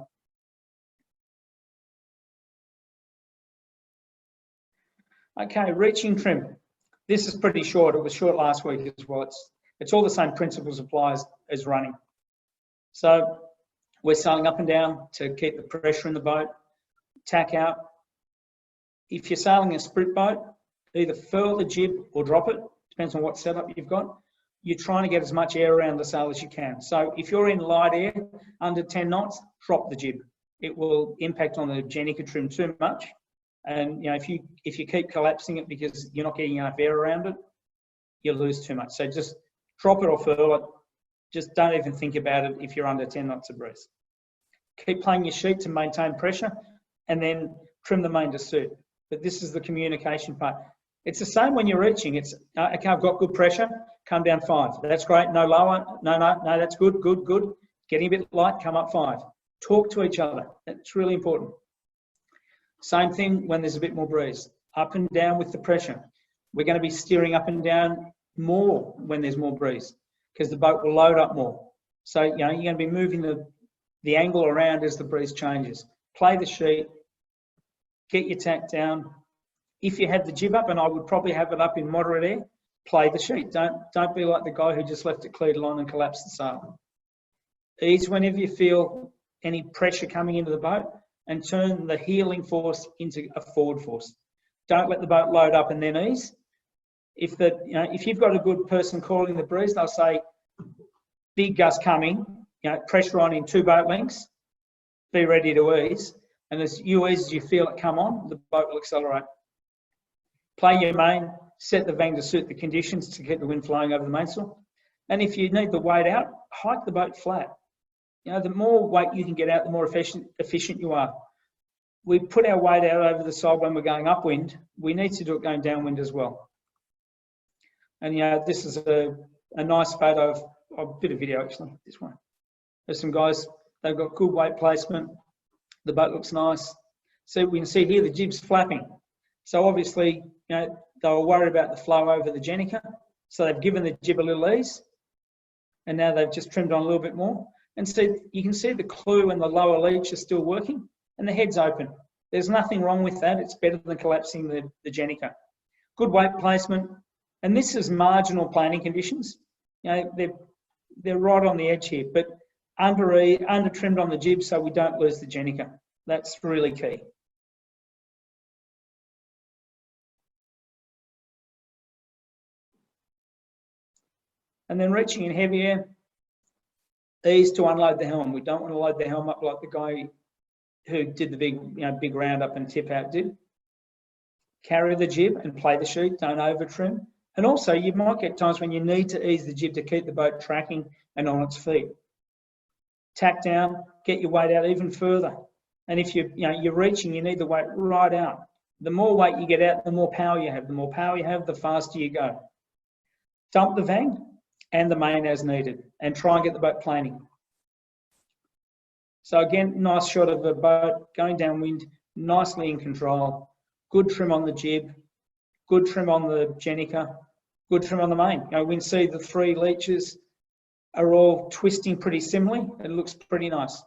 Okay, reaching trim. This is pretty short. It was short last week as well. It's all the same principles apply as running. So we're sailing up and down to keep the pressure in the boat, tack out. If you're sailing a sprit boat, either furl the jib or drop it, depends on what setup you've got. You're trying to get as much air around the sail as you can. So if you're in light air, under 10 knots, drop the jib. It will impact on the Jenica trim too much. And if you keep collapsing it because you're not getting enough air around it, you'll lose too much. So just drop it or furl it. Just don't even think about it if you're under 10 knots of breeze. Keep playing your sheet to maintain pressure, and then trim the main to suit. But this is the communication part. It's the same when you're reaching. It's, okay, I've got good pressure, come down 5. That's great, no lower, no, that's good. Getting a bit light, come up 5. Talk to each other, that's really important. Same thing when there's a bit more breeze. Up and down with the pressure. We're going to be steering up and down more when there's more breeze because the boat will load up more. So, you're going to be moving the angle around as the breeze changes. Play the sheet, get your tack down. If you have the jib up, and I would probably have it up in moderate air, play the sheet. Don't be like the guy who just left it cleared along and collapsed the sail. Ease whenever you feel any pressure coming into the boat, and turn the heeling force into a forward force. Don't let the boat load up and then ease. If you've got a good person calling the breeze, they'll say, big gust coming, pressure on in 2 boat lengths, be ready to ease. And as you ease, as you feel it come on, the boat will accelerate. Play your main, set the vang to suit the conditions to keep the wind flowing over the mainsail. And if you need the weight out, hike the boat flat. The more weight you can get out, the more efficient you are. We put our weight out over the side when we're going upwind. We need to do it going downwind as well. And this is a nice photo of a bit of video actually, this one. There's some guys, they've got good weight placement. The boat looks nice. So we can see here the jib's flapping. So obviously, they were worried about the flow over the Jenica. So they've given the jib a little ease. And now they've just trimmed on a little bit more. And so you can see the clue and the lower leech are still working and the head's open. There's nothing wrong with that. It's better than collapsing the Jenica. Good weight placement. And this is marginal planing conditions. They're right on the edge here, but under trimmed on the jib so we don't lose the Jenica. That's really key. And then reaching in heavy air, ease to unload the helm. We don't want to load the helm up like the guy who did the big round up and tip out did. Carry the jib and play the sheet, don't over trim. And also you might get times when you need to ease the jib to keep the boat tracking and on its feet. Tack down, get your weight out even further. And if you're reaching, you need the weight right out. The more weight you get out, the more power you have. The more power you have, the faster you go. Dump the vang and the main as needed, and try and get the boat planing. So again, nice shot of the boat going downwind, nicely in control, good trim on the jib, good trim on the Jenica, good trim on the main. We can see the 3 leeches are all twisting pretty similarly. It looks pretty nice.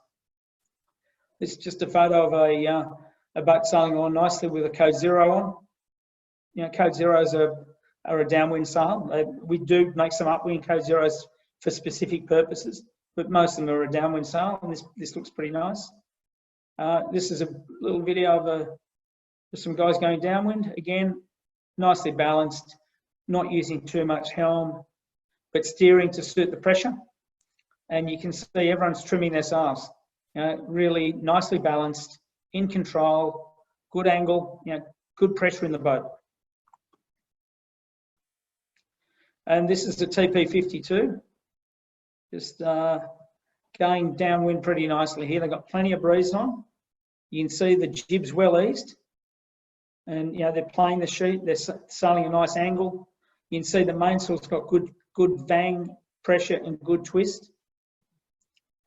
This is just a photo of a boat sailing on nicely with a code 0 on. Code 0s are a downwind sail. We do make some upwind code 0s for specific purposes, but most of them are a downwind sail, and this looks pretty nice. This is a little video of some guys going downwind. Again, nicely balanced, not using too much helm, but steering to suit the pressure. And you can see everyone's trimming their sails. Really nicely balanced, in control, good angle, good pressure in the boat. And this is the TP52, just going downwind pretty nicely here. They've got plenty of breeze on. You can see the jib's well eased, and they're playing the sheet. They're sailing a nice angle. You can see the mainsail's got good vang pressure and good twist.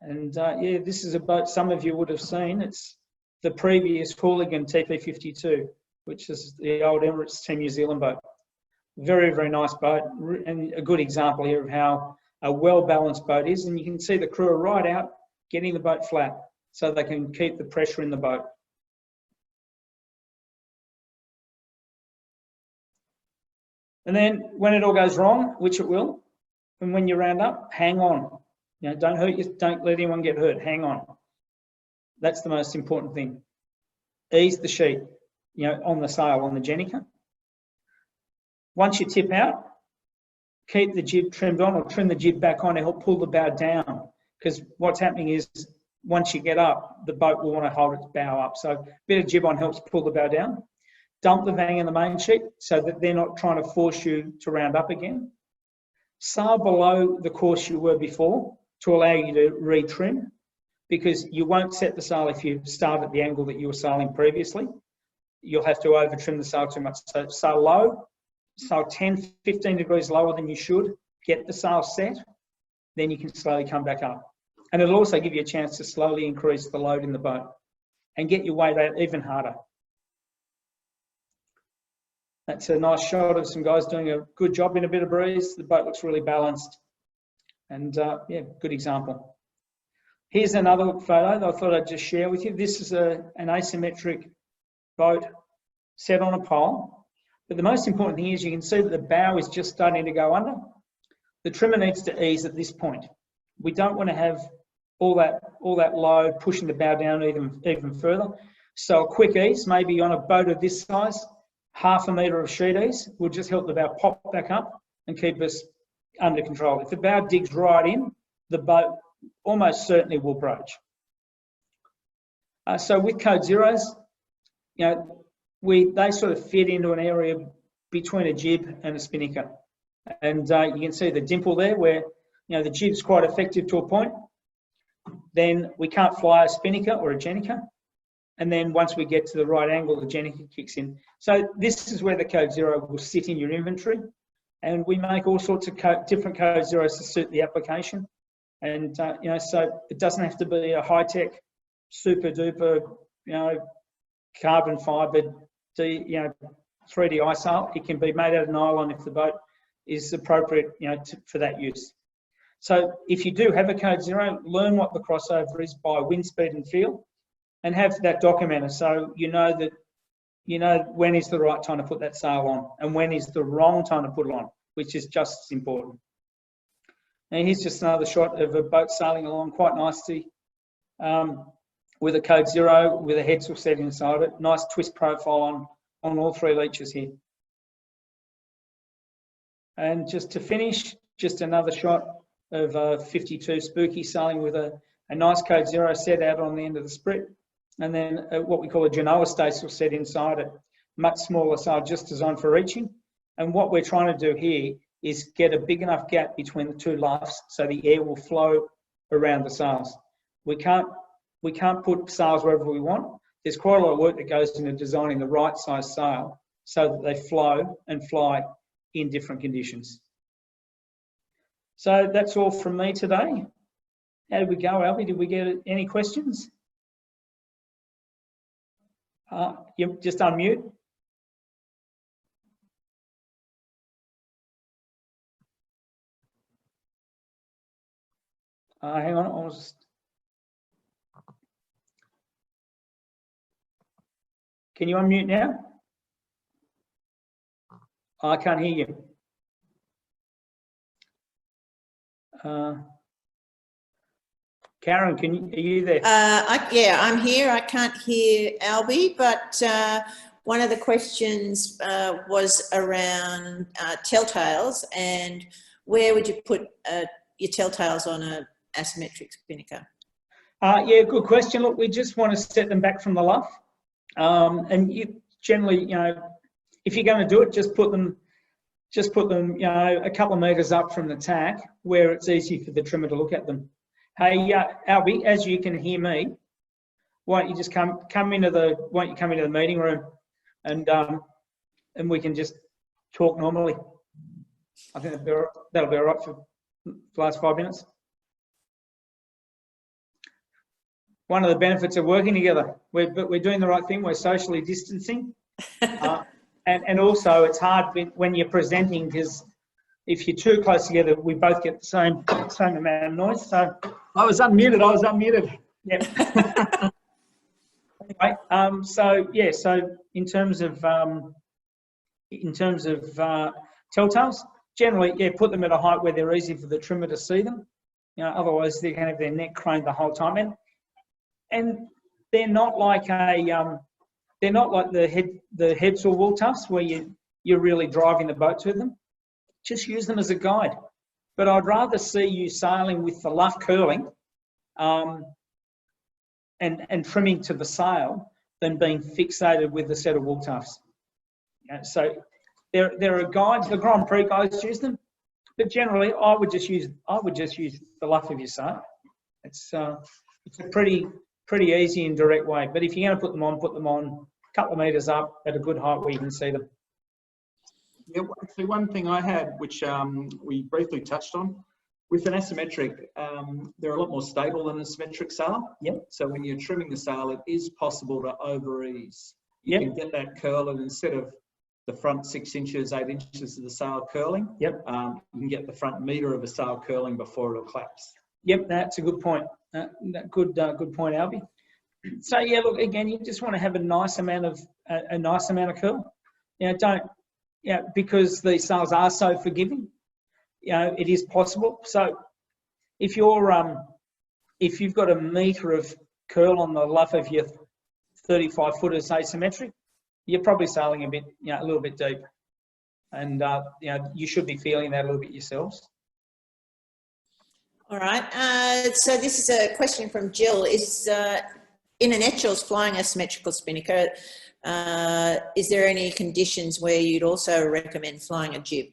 And yeah, this is a boat some of you would have seen. It's the previous Hooligan TP52, which is the old Emirates Team New Zealand boat. Very, very nice boat, and a good example here of how a well-balanced boat is. And you can see the crew are right out getting the boat flat so they can keep the pressure in the boat. And then when it all goes wrong, which it will, and when you round up, hang on. You know, don't hurt you, don't let anyone get hurt. Hang on. That's the most important thing. Ease the sheet, you know, on the sail, on the Jenica. Once you tip out, keep the jib trimmed on, or trim the jib back on to help pull the bow down. Because what's happening is, once you get up, the boat will want to hold its bow up. So a bit of jib on helps pull the bow down. Dump the vang in the main sheet so that they're not trying to force you to round up again. Sail below the course you were before to allow you to retrim, because you won't set the sail if you start at the angle that you were sailing previously. You'll have to over trim the sail too much. So sail low, sail 10, 15 degrees lower than you should, get the sail set, then you can slowly come back up. And it'll also give you a chance to slowly increase the load in the boat and get your weight out even harder. That's a nice shot of some guys doing a good job in a bit of breeze. The boat looks really balanced. And yeah, good example. Here's another photo that I thought I'd just share with you. This is an asymmetric boat set on a pole. But the most important thing is you can see that the bow is just starting to go under. The trimmer needs to ease at this point. We don't want to have all that load pushing the bow down even further. So a quick ease, maybe on a boat of this size, 1/2 metre of sheet ease will just help the bow pop back up and keep us under control. If the bow digs right in, the boat almost certainly will broach. So with code zeros, you know, they sort of fit into an area between a jib and a spinnaker. And you can see the dimple there where, you know, the jib's quite effective to a point. Then we can't fly a spinnaker or a Jenica. And then once we get to the right angle, the Jenica kicks in. So this is where the code zero will sit in your inventory. And we make all sorts of different code zeros to suit the application. And, you know, so it doesn't have to be a high-tech, super duper, you know, carbon fibre, you know, 3D iSail. It can be made out of nylon if the boat is appropriate, you know, for that use. So if you do have a code zero, learn what the crossover is by wind speed and feel, and have that documented so you know that, you know, when is the right time to put that sail on and when is the wrong time to put it on, which is just as important. And here's just another shot of a boat sailing along quite nicely with a code zero with a headsail set inside it. Nice twist profile on all 3 leeches here. And just to finish, just another shot of a 52 Spooky sailing with a nice code zero set out on the end of the sprit. And then what we call a Genoa staysail set inside it. Much smaller sail, just designed for reaching. And what we're trying to do here is get a big enough gap between the 2 luffs so the air will flow around the sails. We can't put sails wherever we want. There's quite a lot of work that goes into designing the right size sail so that they flow and fly in different conditions. So that's all from me today. How did we go, Albie? Did we get any questions? You just unmute. Hang on, I'll just... Can you unmute now? I can't hear you. Karen, are you there? Yeah, I'm here. I can't hear Albie, but one of the questions was around telltales, and where would you put your telltales on a asymmetric spinnaker? Yeah, good question. Look, we just want to set them back from the luff. And you generally, you know, if you're going to do it, just put them, you know, a couple of metres up from the tack where it's easy for the trimmer to look at them. Hey, Albie, as you can hear me, why don't you just come into the meeting room and we can just talk normally. I think that'll be all right for the last 5 minutes. One of the benefits of working together, we're doing the right thing. We're socially distancing, and also it's hard when you're presenting, because if you're too close together, we both get the same amount of noise. So I was unmuted. Yep. Anyway, so in terms of telltales, generally, put them at a height where they're easy for the trimmer to see them. Otherwise they're going to have their neck craned the whole time, and they're not like the head saw wool tufts where you're really driving the boat to them. Just use them as a guide. But I'd rather see you sailing with the luff curling and trimming to the sail than being fixated with a set of wool tufts. So there are guides. The Grand Prix guys use them, but generally I would just use the luff of your sail. It's a pretty easy and direct way. But if you're going to put them on a couple of metres up at a good height where you can see them. Yeah, actually, one thing I had, which we briefly touched on, with an asymmetric, they're a lot more stable than a symmetric sail. Yep. So when you're trimming the sail, it is possible to over ease. Yep. You can get that curl, and instead of the front 6 inches, 8 inches of the sail curling, Yep. You can get the front metre of a sail curling before it'll collapse. Yep, that's a good point. Good point, Albie. So yeah, look, again, you just want to have a nice amount of curl. Because these sails are so forgiving. It is possible. So if you've got a metre of curl on the luff of your 35 footers asymmetric, you're probably sailing a little bit deep, and you should be feeling that a little bit yourselves. All right. So this is a question from Jill. Is in an Etchells flying a symmetrical spinnaker, is there any conditions where you'd also recommend flying a jib?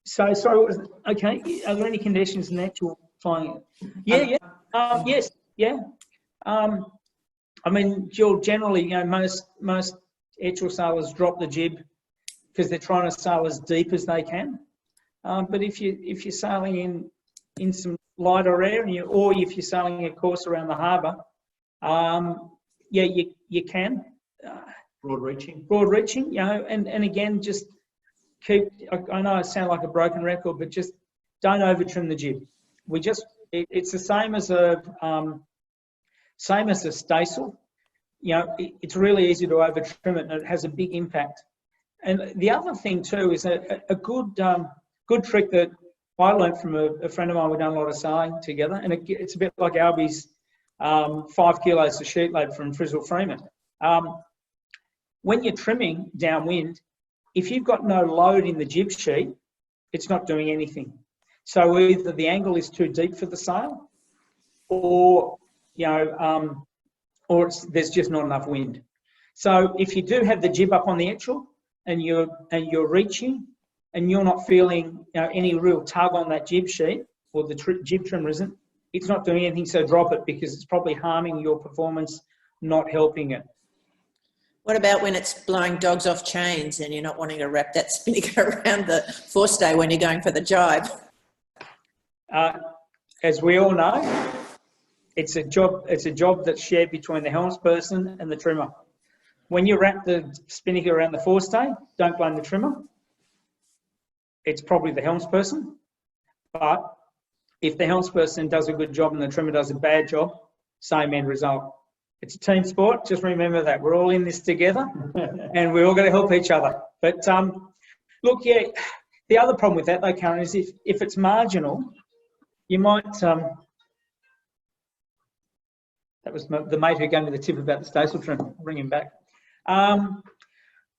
So okay. Are there any conditions in actual flying? Yeah. Yes. Yeah. I mean, Jill, generally, most Etchell sailors drop the jib because they're trying to sail as deep as they can. But if you're sailing in some lighter air, or if you're sailing a course around the harbour, you can. Broad reaching, and again, just keep. I know I sound like a broken record, but just don't over trim the jib. It's the same as a staysail. It's really easy to over trim it, and it has a big impact. And the other thing too is a good trick that I learned from a friend of mine. We've done a lot of sailing together, and it's a bit like Albie's 5 kilos of sheet load from Frizzle Freeman. When you're trimming downwind, if you've got no load in the jib sheet, it's not doing anything. So either the angle is too deep for the sail, or there's just not enough wind. So if you do have the jib up on the Etchell and you're reaching, and you're not feeling any real tug on that jib sheet, or the jib trimmer isn't, it's not doing anything, so drop it, because it's probably harming your performance, not helping it. What about when it's blowing dogs off chains and you're not wanting to wrap that spinnaker around the forestay when you're going for the jibe? As we all know, it's a job that's shared between the helmsperson and the trimmer. When you wrap the spinnaker around the forestay, don't blame the trimmer. It's probably the helmsperson. But if the helmsperson does a good job and the trimmer does a bad job, same end result. It's a team sport. Just remember that. We're all in this together and we're all going to help each other. But look, the other problem with that, though, Karen, is if it's marginal, you might... that was the mate who gave me the tip about the staysail trim. I'll bring him back.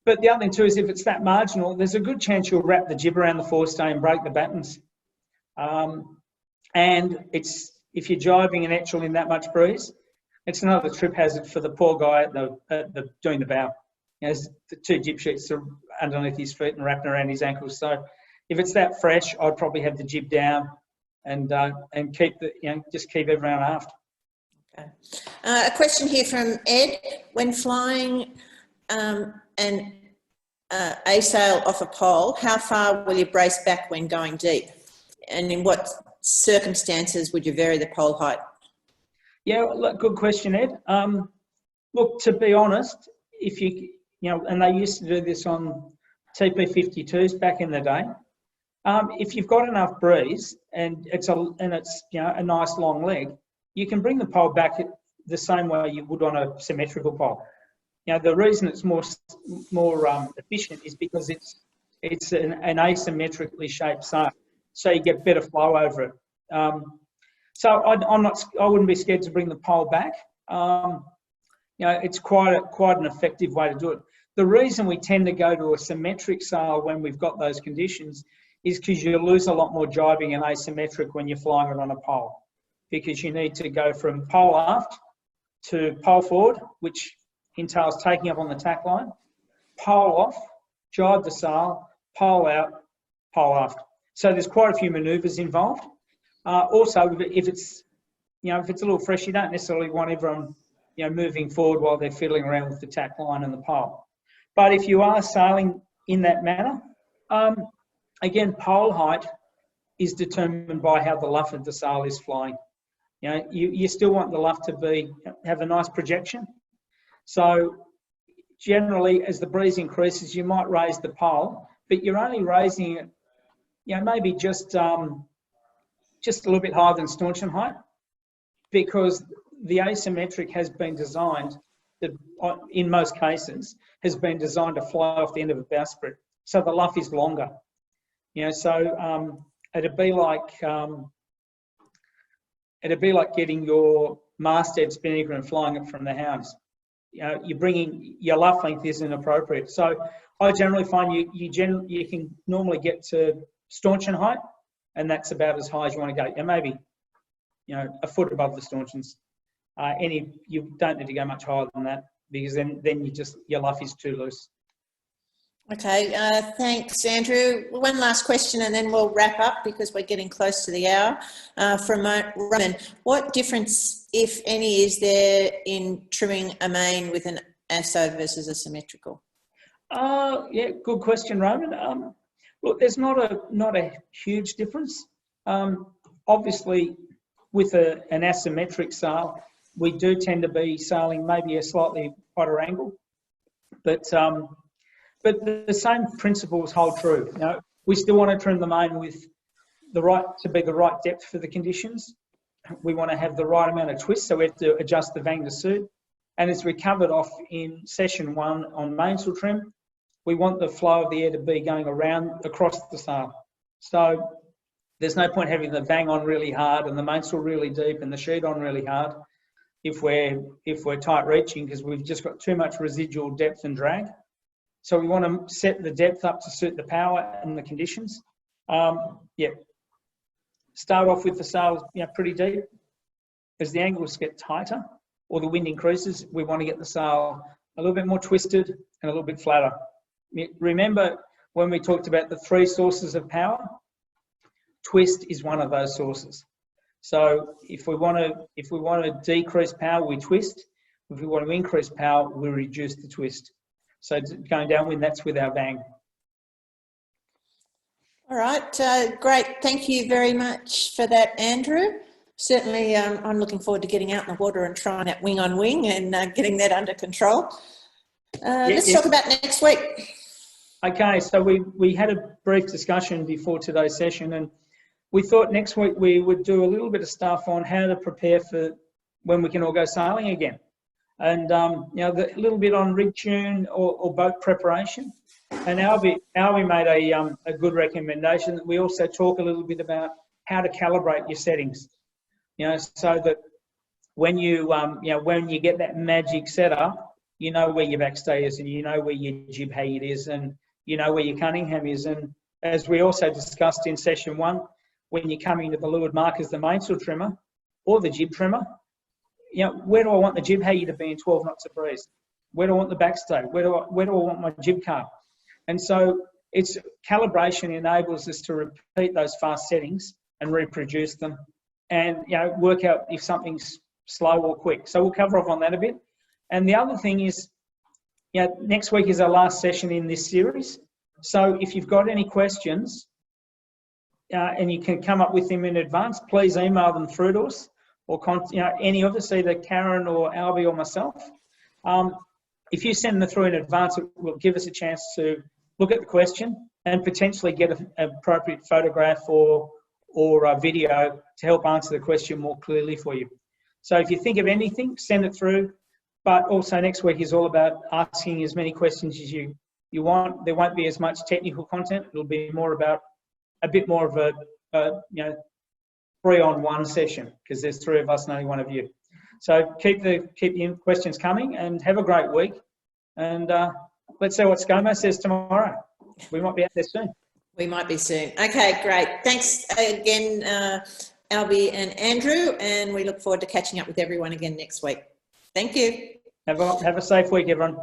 But the other thing too is if it's that marginal, there's a good chance you'll wrap the jib around the forestay and break the battens. And if you're jibing an Etchell in that much breeze, it's another trip hazard for the poor guy doing the bow. There's the 2 jib sheets are underneath his feet and wrapping around his ankles. So if it's that fresh, I'd probably have the jib down and keep just keep everyone aft. Okay. A question here from Ed. When flying and a sail off a pole, how far will you brace back when going deep? And in what circumstances would you vary the pole height? Yeah, look, good question, Ed. Look, to be honest, if you know, and they used to do this on TP52s back in the day. If you've got enough breeze and it's a nice long leg, you can bring the pole back the same way you would on a symmetrical pole. You know, the reason it's more efficient is because it's an asymmetrically shaped sail, so you get better flow over it. So I wouldn't be scared to bring the pole back. You know, it's quite an effective way to do it. The reason we tend to go to a symmetric sail when we've got those conditions is because you lose a lot more jibing in asymmetric when you're flying it on a pole, because you need to go from pole aft to pole forward, which entails taking up on the tack line, pole off, jibe the sail, pole out, pole aft. So there's quite a few manoeuvres involved. Also, if it's a little fresh, you don't necessarily want everyone moving forward while they're fiddling around with the tack line and the pole. But if you are sailing in that manner, again, pole height is determined by how the luff of the sail is flying. You know, you still want the luff to have a nice projection. So generally, as the breeze increases, you might raise the pole, but you're only raising it, maybe just a little bit higher than stanchion height, because the asymmetric has been designed, in most cases, has been designed to fly off the end of a bowsprit. So the luff is longer. So it'd be like getting your masthead spinnaker and flying it from the house. You're bringing your luff length isn't appropriate. So I generally find you can normally get to stanchion height, and that's about as high as you want to go. And maybe a foot above the stanchions. You don't need to go much higher than that, because then your luff is too loose. Okay, thanks, Andrew. One last question and then we'll wrap up because we're getting close to the hour. From Roman, what difference, if any, is there in trimming a main with an ASO versus a symmetrical? Yeah, good question, Roman. Look, there's not a huge difference. Obviously, with an asymmetric sail, we do tend to be sailing maybe a slightly wider angle, but the same principles hold true. We still want to trim the main with the right depth for the conditions. We want to have the right amount of twist, so we have to adjust the vang to suit. And as we covered off in session 1 on mainsail trim, we want the flow of the air to be going across the sail. So there's no point having the vang on really hard and the mainsail really deep and the sheet on really hard if we're tight reaching, because we've just got too much residual depth and drag. So we want to set the depth up to suit the power and the conditions. Start off with the sail pretty deep. As the angles get tighter or the wind increases, we want to get the sail a little bit more twisted and a little bit flatter. Remember when we talked about the 3 sources of power? Twist is one of those sources. So if we want to decrease power, we twist. If we want to increase power, we reduce the twist. So going downwind, that's with our vang. All right, great. Thank you very much for that, Andrew. Certainly, I'm looking forward to getting out in the water and trying that wing on wing and getting that under control. Let's talk about next week. Okay, so we had a brief discussion before today's session, and we thought next week we would do a little bit of stuff on how to prepare for when we can all go sailing again. And, a little bit on rig tune or boat preparation. And Albie made a good recommendation that we also talk a little bit about how to calibrate your settings, so that when you get that magic setup, you know where your backstay is and you know where your jib height is and you know where your Cunningham is. And as we also discussed in session 1, when you're coming to the leeward mark as the mainsail trimmer or the jib trimmer, where do I want the jib height to be in 12 knots of breeze? Where do I want the backstay? Where do I want my jib carb? And so it's calibration enables us to repeat those fast settings and reproduce them and, work out if something's slow or quick. So we'll cover off on that a bit. And the other thing is next week is our last session in this series. So if you've got any questions and you can come up with them in advance, please email them through to us, or any of us, either Karen or Albie or myself. If you send them through in advance, it will give us a chance to look at the question and potentially get an appropriate photograph or a video to help answer the question more clearly for you. So if you think of anything, send it through. But also next week is all about asking as many questions as you want. There won't be as much technical content. It'll be more about a bit more of a 3-on-1 session, because there's 3 of us and only 1 of you. So keep the questions coming and have a great week. And let's see what ScoMo says tomorrow. We might be out there soon. We might be soon. Okay, great. Thanks again, Albie and Andrew, and we look forward to catching up with everyone again next week. Thank you. Have a safe week, everyone.